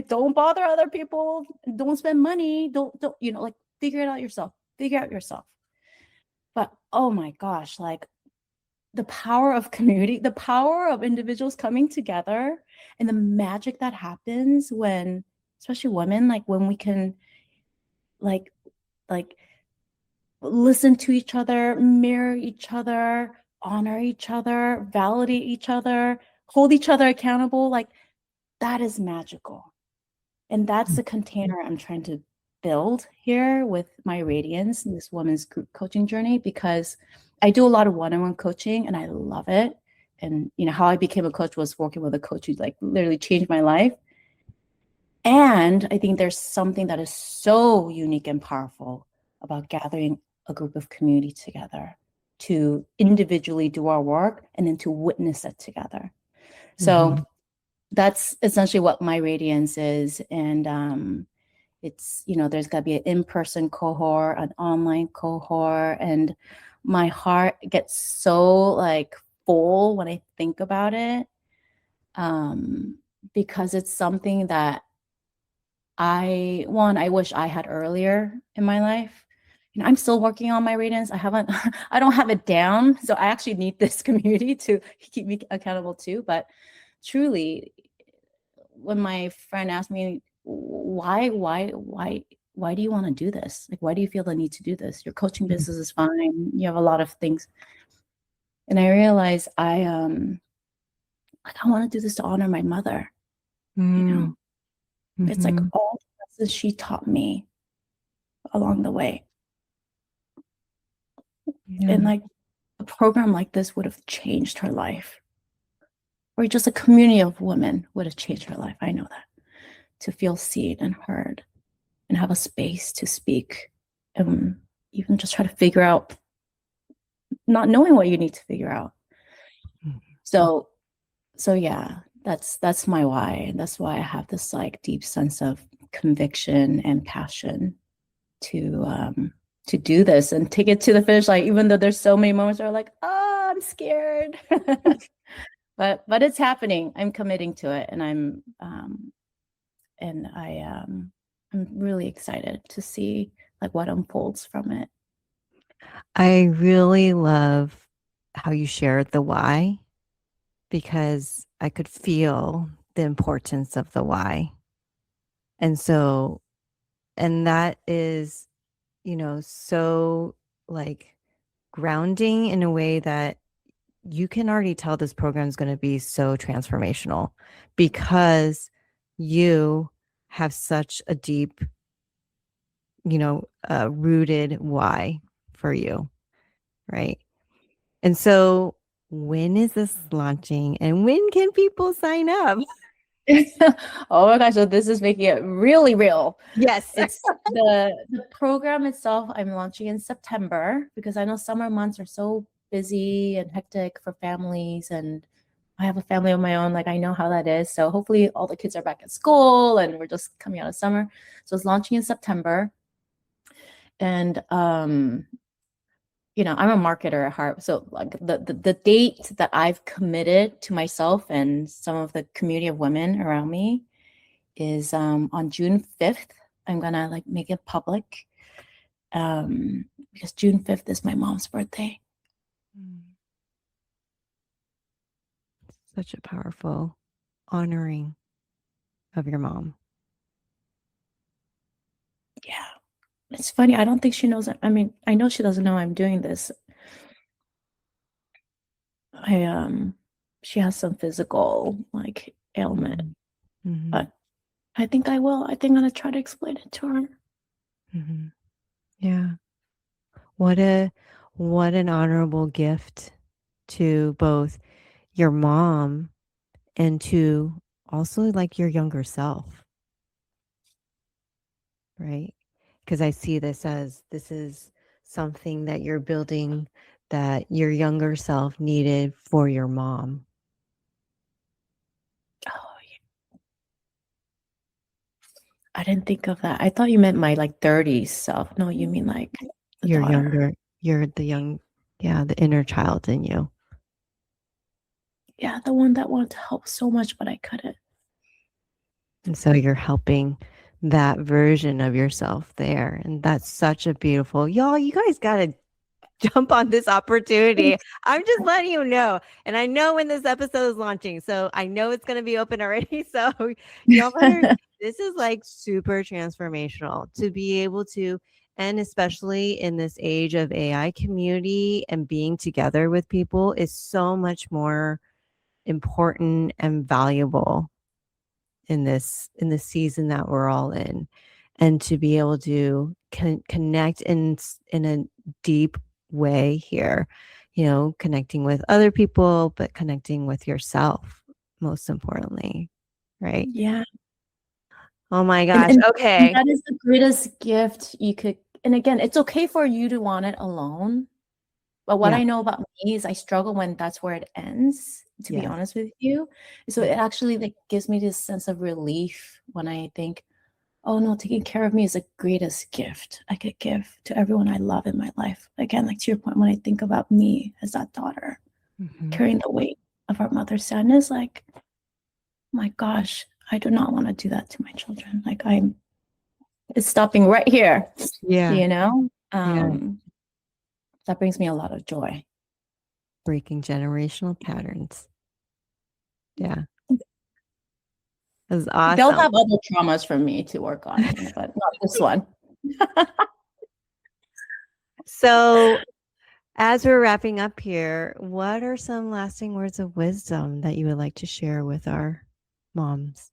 Speaker 2: don't bother other people, don't spend money, don't, you know, like, figure it out yourself, figure out yourself. But oh my gosh, like the power of community, the power of individuals coming together, and the magic that happens when, especially women, like when we can like like listen to each other, mirror each other, honor each other, validate each other, hold each other accountable, like that is magical. And that's the container I'm trying to build here with my Radiance and this women's group coaching journey, because I do a lot of one-on-one coaching and I love it. And you know how I became a coach was working with a coach who like literally changed my life. And I think there's something that is so unique and powerful about gathering a group of community together to individually do our work and then to witness it together. So
Speaker 1: Mhm.
Speaker 2: that's essentially what my Radiance is. And it's, you know, there's got to be an in-person cohort, an online cohort, and my heart gets so like full when I think about it, um, because it's something that I wish I had earlier in my life. I'm still working on my Radiance. I haven't, I don't have it down. So I actually need this community to keep me accountable too. But truly, when my friend asked me, why do you want to do this? Like, why do you feel the need to do this? Your coaching business is fine. You have a lot of things. And I realized like, I want to do this to honor my mother. You know, it's like all the lessons she taught me along the way. And like a program like this would have changed her life. Or just a community of women would have changed her life. I know that. To feel seen and heard and have a space to speak and even just try to figure out, not knowing what you need to figure out. So yeah, that's my why. And that's why I have this like deep sense of conviction and passion to do this and take it to the finish line, even though there's so many moments where I'm like, oh, I'm scared. but it's happening. I'm committing to it, and I'm really excited to see like what unfolds from it.
Speaker 1: I really love how you shared the why, because I could feel the importance of the why. And so, and that is, so like grounding in a way that you can already tell this program is going to be so transformational, because you have such a deep, rooted why for you, right? And so, when is this launching, and when can people sign up?
Speaker 2: Oh my gosh, so this is making it really real.
Speaker 1: Yes.
Speaker 2: It's the program itself I'm launching in September, because I know summer months are so busy and hectic for families, and I have a family of my own. Like, I know how that is. So hopefully all the kids are back at school and we're just coming out of summer. So it's launching in September. And I'm a marketer at heart. So like the date that I've committed to myself and some of the community of women around me is on June 5th. I'm gonna like make it public, because June 5th is my mom's birthday.
Speaker 1: Such a powerful honoring of your mom.
Speaker 2: Yeah. It's funny. I don't think she knows. I mean, I know she doesn't know I'm doing this. She has some physical like ailment, but I think I will. I think I'm gonna try to explain it to her.
Speaker 1: Yeah. What an honorable gift to both your mom and to also like your younger self. Right? Because I see this is something that you're building that your younger self needed for your mom.
Speaker 2: Oh, yeah. I didn't think of that. I thought you meant my like 30s self. No, you mean like the
Speaker 1: You're
Speaker 2: daughter.
Speaker 1: younger. You're the young, the inner child in you.
Speaker 2: Yeah, the one that wanted to help so much, but I couldn't.
Speaker 1: And so you're helping that version of yourself there. And that's such a beautiful, y'all, you guys got to jump on this opportunity. I'm just letting you know. And I know when this episode is launching, so I know it's going to be open already. So y'all better, this is like super transformational to be able to, and especially in this age of AI community and being together with people is so much more important and valuable in this season that we're all in, and to be able to connect in a deep way here, connecting with other people, but connecting with yourself most importantly, right?
Speaker 2: Yeah.
Speaker 1: Oh my gosh. Okay.
Speaker 2: And that is the greatest gift you could. And again, it's okay for you to want it alone. But what I know about me is I struggle when that's where it ends, to be honest with you. So it actually like gives me this sense of relief when I think, oh no, taking care of me is the greatest gift I could give to everyone I love in my life. Again, like to your point, when I think about me as that daughter, carrying the weight of our mother's sadness, like, my gosh, I do not want to do that to my children. Like it's stopping right here.
Speaker 1: Yeah.
Speaker 2: You know?
Speaker 1: Yeah.
Speaker 2: That brings me a lot of joy.
Speaker 1: Breaking generational patterns. Yeah. That's
Speaker 2: They'll
Speaker 1: awesome.
Speaker 2: have other traumas from me to work on, but not this one.
Speaker 1: So, as we're wrapping up here, what are some lasting words of wisdom that you would like to share with our moms?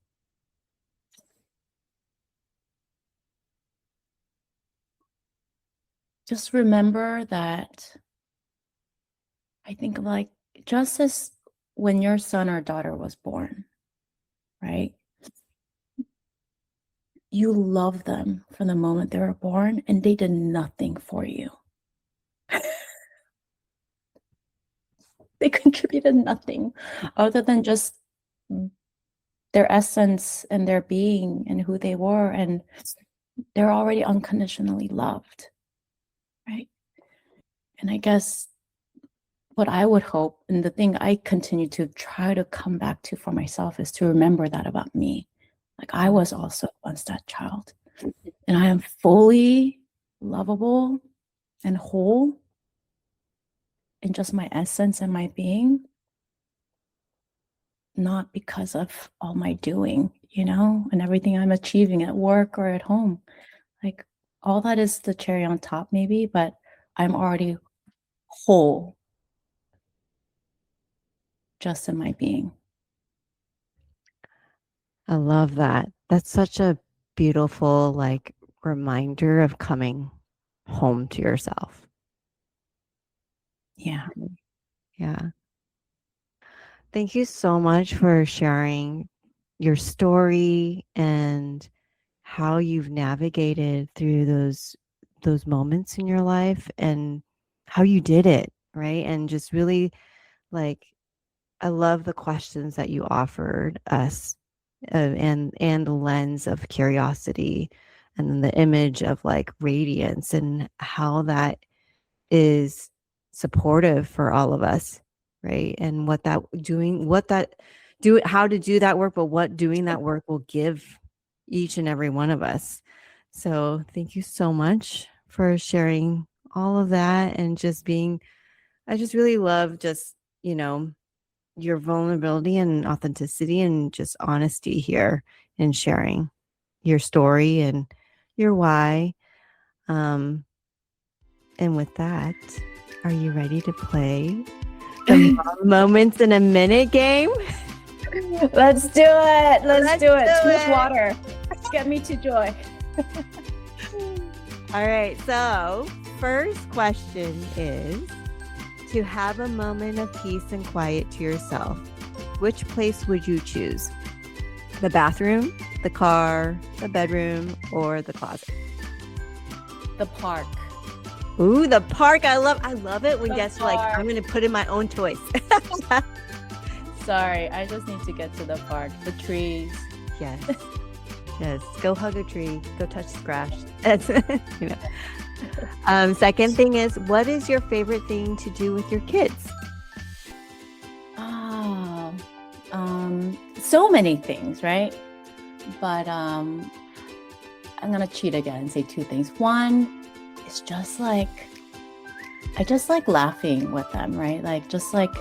Speaker 2: Just remember that I think like just as when your son or daughter was born, right? You love them from the moment they were born and they did nothing for you. They contributed nothing other than just their essence and their being and who they were. And they're already unconditionally loved, right? And I guess what I would hope, and the thing I continue to try to come back to for myself, is to remember that about me. Like I was also once that child, and I am fully lovable and whole in just my essence and my being, not because of all my doing, and everything I'm achieving at work or at home. Like all that is the cherry on top, maybe, but I'm already whole just in my being.
Speaker 1: I love that. That's such a beautiful, like, reminder of coming home to yourself.
Speaker 2: Yeah.
Speaker 1: Yeah. Thank you so much for sharing your story and how you've navigated through those moments in your life and how you did it, right? And just really, like, I love the questions that you offered us, and the lens of curiosity, and then the image of like radiance, and how that is supportive for all of us, right? And how to do that work, but what doing that work will give each and every one of us. So thank you so much for sharing all of that, and I just really love just, your vulnerability and authenticity and just honesty here in sharing your story and your why. Um, and with that, are you ready to play the Mom Moments in a Minute game?
Speaker 2: Let's do it. Let's do it. Too much water. Get me to joy.
Speaker 1: All right. So, first question is, to have a moment of peace and quiet to yourself, which place would you choose? The bathroom, the car, the bedroom, or the closet?
Speaker 2: The park.
Speaker 1: Ooh, the park. I love it when guests are like, I'm going to put in my own toys.
Speaker 2: Sorry, I just need to get to the park. The trees.
Speaker 1: Yes. Yes. Go hug a tree. Go touch the grass. Second thing is, what is your favorite thing to do with your kids?
Speaker 2: So many things, right? But I'm gonna cheat again and say two things. One is just like, I just like laughing with them, right? Like just like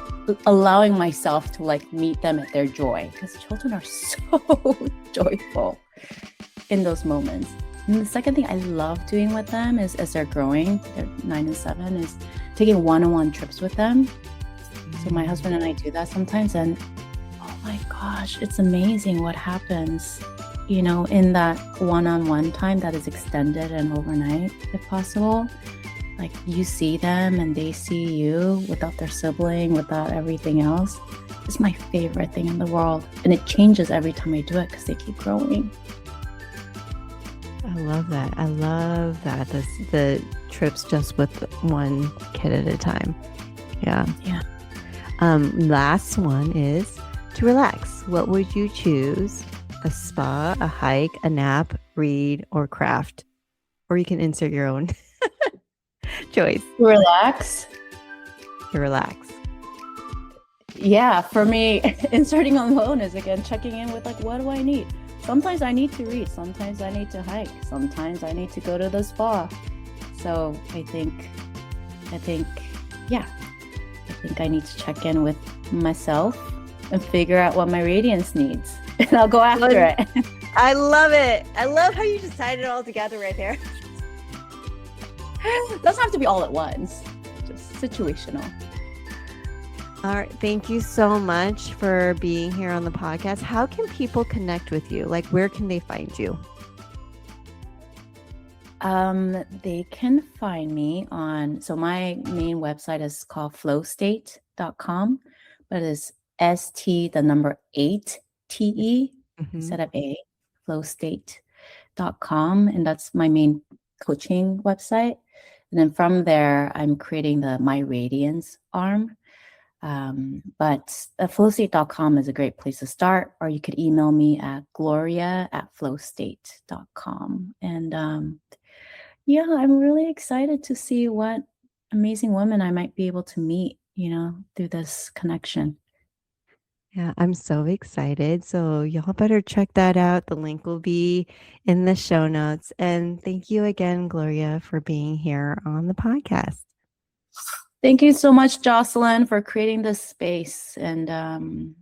Speaker 2: allowing myself to like meet them at their joy, because children are so joyful in those moments. And the second thing I love doing with them is, as they're growing, they're 9 and 7, is taking one-on-one trips with them. So my husband and I do that sometimes, and oh my gosh, it's amazing what happens, in that one-on-one time that is extended and overnight, if possible. Like you see them and they see you without their sibling, without everything else. It's my favorite thing in the world. And it changes every time I do it because they keep growing.
Speaker 1: I love that. I love that. The trips just with one kid at a time. Yeah.
Speaker 2: Yeah.
Speaker 1: Last one is to relax. What would you choose? A spa, a hike, a nap, read, or craft? Or you can insert your own choice.
Speaker 2: Relax.
Speaker 1: To relax.
Speaker 2: Yeah, for me, inserting on loan is again checking in with like, what do I need? Sometimes I need to read. Sometimes I need to hike. Sometimes I need to go to the spa. So I think, yeah, I think I need to check in with myself and figure out what my radiance needs. And I'll go after it.
Speaker 1: I love it. I love how you just tied it all together right there.
Speaker 2: It doesn't have to be all at once, just situational.
Speaker 1: All right. Thank you so much for being here on the podcast. How can people connect with you? Like, where can they find you?
Speaker 2: They can find me on, so my main website is called flowstate.com, but it's ST, the number 8 TE instead of A, flowstate.com. And that's my main coaching website. And then from there, I'm creating the My Radiance arm. But flowstate.com is a great place to start, or you could email me at gloria@flowstate.com. And yeah, I'm really excited to see what amazing women I might be able to meet, through this connection.
Speaker 1: Yeah, I'm so excited. So y'all better check that out. The link will be in the show notes. And thank you again, Gloria, for being here on the podcast.
Speaker 2: Thank you so much, Jocelyn, for creating this space. And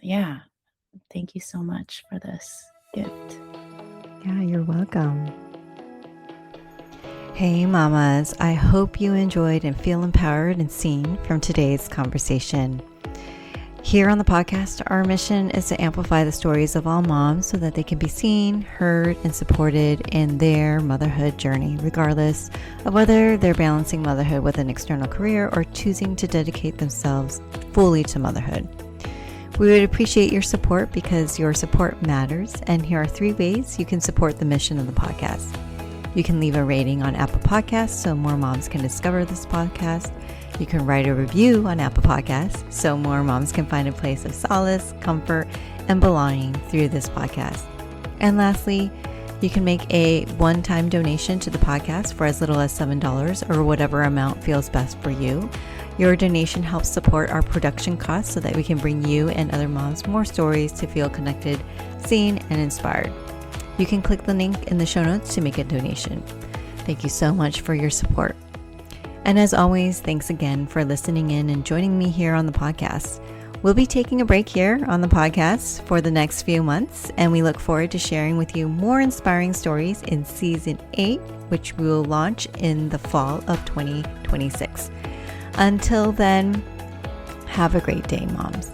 Speaker 2: yeah, thank you so much for this gift.
Speaker 1: Yeah, you're welcome. Hey, mamas. I hope you enjoyed and feel empowered and seen from today's conversation. Here on the podcast, our mission is to amplify the stories of all moms so that they can be seen, heard, and supported in their motherhood journey, regardless of whether they're balancing motherhood with an external career or choosing to dedicate themselves fully to motherhood. We would appreciate your support because your support matters, and here are 3 ways you can support the mission of the podcast. You can leave a rating on Apple Podcasts so more moms can discover this podcast. You can write a review on Apple Podcasts so more moms can find a place of solace, comfort, and belonging through this podcast. And lastly, you can make a one-time donation to the podcast for as little as $7 or whatever amount feels best for you. Your donation helps support our production costs so that we can bring you and other moms more stories to feel connected, seen, and inspired. You can click the link in the show notes to make a donation. Thank you so much for your support. And as always, thanks again for listening in and joining me here on the podcast. We'll be taking a break here on the podcast for the next few months, and we look forward to sharing with you more inspiring stories in season 8, which we will launch in the fall of 2026. Until then, have a great day, moms.